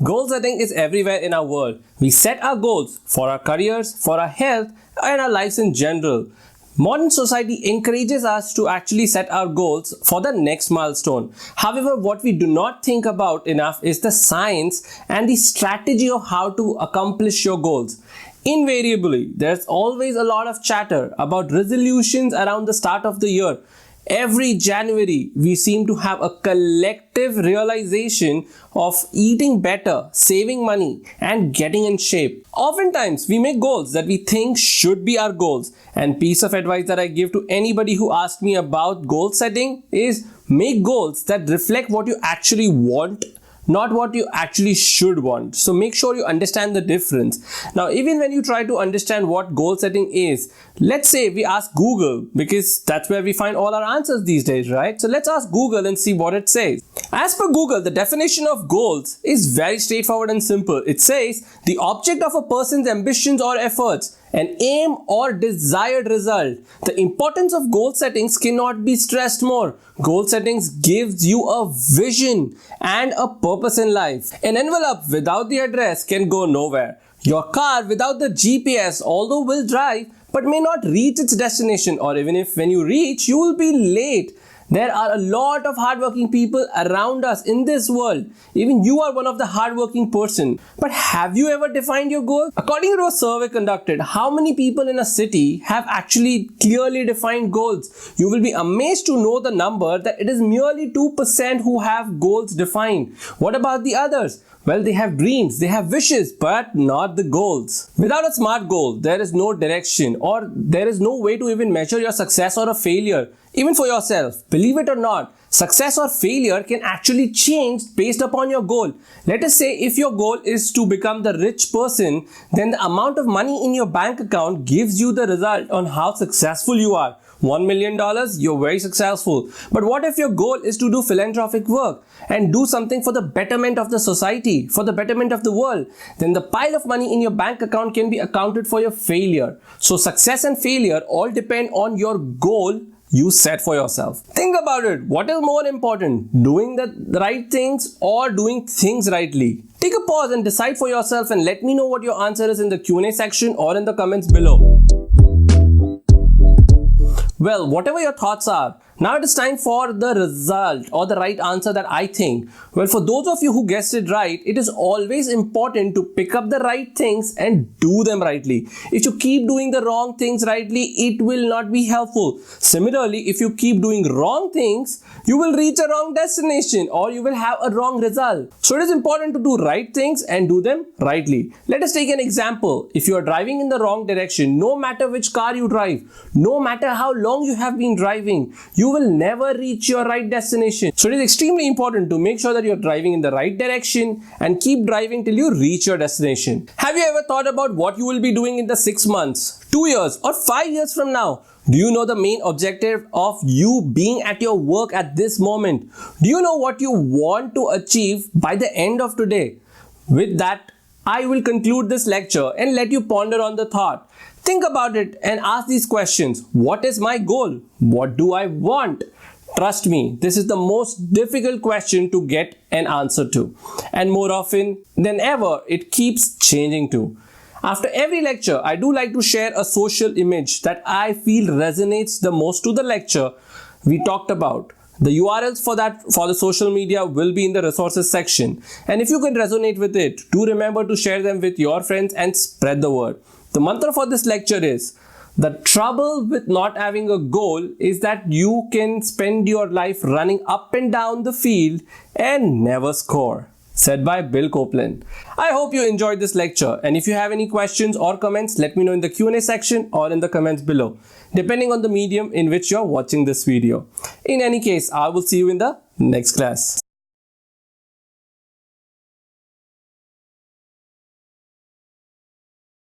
Goal setting is everywhere in our world. We set our goals for our careers, for our health, and our lives in general. Modern society encourages us to actually set our goals for the next milestone. However, what we do not think about enough is the science and the strategy of how to accomplish your goals. Invariably, there's always a lot of chatter about resolutions around the start of the year. Every January, we seem to have a collective realization of eating better, saving money, and getting in shape. Oftentimes, we make goals that we think should be our goals. And piece of advice that I give to anybody who asks me about goal setting is make goals that reflect what you actually want, not what you actually should want. So make sure you understand the difference. Now, even when you try to understand what goal setting is, let's say we ask Google, because that's where we find all our answers these days, right? So let's ask Google and see what it says. As per Google, the definition of goals is very straightforward and simple. It says the object of a person's ambitions or efforts, an aim or desired result. The importance of goal settings cannot be stressed more. Goal settings gives you a vision and a purpose in life. An envelope without the address can go nowhere. Your car without the GPS, although will drive, but may not reach its destination, or even if when you reach, you will be late. There are a lot of hardworking people around us in this world. Even you are one of the hardworking person. But have you ever defined your goal? According to a survey conducted, how many people in a city have actually clearly defined goals? You will be amazed to know the number that it is merely 2% who have goals defined. What about the others? Well, they have dreams, they have wishes, but not the goals. Without a SMART goal, there is no direction, or there is no way to even measure your success or a failure, even for yourself. Believe it or not, success or failure can actually change based upon your goal. Let us say if your goal is to become the rich person, then the amount of money in your bank account gives you the result on how successful you are. $1 million, you're very successful. But what if your goal is to do philanthropic work and do something for the betterment of the society, for the betterment of the world? Then the pile of money in your bank account can be accounted for your failure. So success and failure all depend on your goal you set for yourself. Think about it. What is more important? Doing the right things or doing things rightly? Take a pause and decide for yourself, and let me know what your answer is in the Q&A section or in the comments below. Well, whatever your thoughts are, now it is time for the result or the right answer that I think. Well, for those of you who guessed it right, it is always important to pick up the right things and do them rightly. If you keep doing the wrong things rightly, it will not be helpful. Similarly, if you keep doing wrong things, you will reach a wrong destination or you will have a wrong result. So it is important to do right things and do them rightly. Let us take an example. If you are driving in the wrong direction, no matter which car you drive, no matter how long you have been driving, you will never reach your right destination. So it is extremely important to make sure that you're driving in the right direction and keep driving till you reach your destination. Have you ever thought about what you will be doing in the 6 months, 2 years or 5 years from now? Do you know the main objective of you being at your work at this moment? Do you know what you want to achieve by the end of today? With that, I will conclude this lecture and let you ponder on the thought. Think about it and ask these questions. What is my goal? What do I want? Trust me, this is the most difficult question to get an answer to. And more often than ever, it keeps changing too. After every lecture, I do like to share a social image that I feel resonates the most to the lecture we talked about. The URLs for the social media will be in the resources section. And if you can resonate with it, do remember to share them with your friends and spread the word. The mantra for this lecture is, the trouble with not having a goal is that you can spend your life running up and down the field and never score. Said by Bill Copeland. I hope you enjoyed this lecture, and if you have any questions or comments, let me know in the Q&A section or in the comments below, depending on the medium in which you're watching this video. In any case, I will see you in the next class.